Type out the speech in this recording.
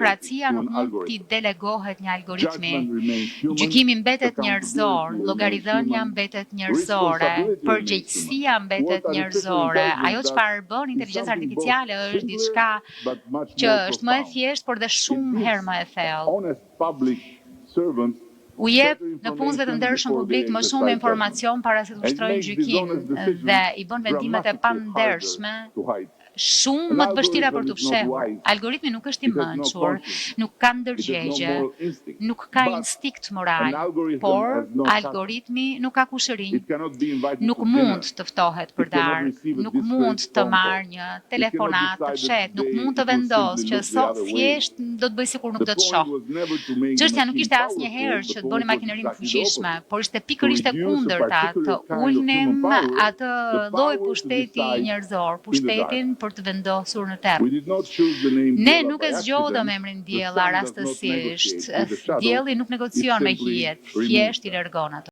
demokracia nuk mund t'i delegohet një algoritmi. Gjykimi mbetet njerëzor, llogaridhënia mbetet njerëzore, përgjegjësia mbetet njerëzore. Ajo çfarë bën inteligjenca artificiale është diçka që është më e thjeshtë, por dhe shumë herë më e thellë. U jep në punësve të ndershëm publik më shumë informacion para se të ushtrojnë gjykim dhe i bën vendimet e pandershme shumë më të vështira për të fshehur. Algoritmi nuk është i mençur, nuk ka ndërgjegje, nuk ka instinkt moral, por algoritmi nuk ka kushërinj, nuk mund të ftohet për darkë, nuk mund të marrë një telefonat të fshet, nuk mund të vendosë që sot thjesht do të bëj sikur nuk do të shoh. Çështja nuk ishte asnjëherë që të bëni makinerinë fuqishme, por ishte pikërisht e kundërta, të ulnim atë lloj pushteti njerëzor, pushtetin për të vendosur në terr. Ne nuk e zgjodhëm emrin Diella rastësisht. Dielli nuk negocion me hijet, thjesht i largon ato.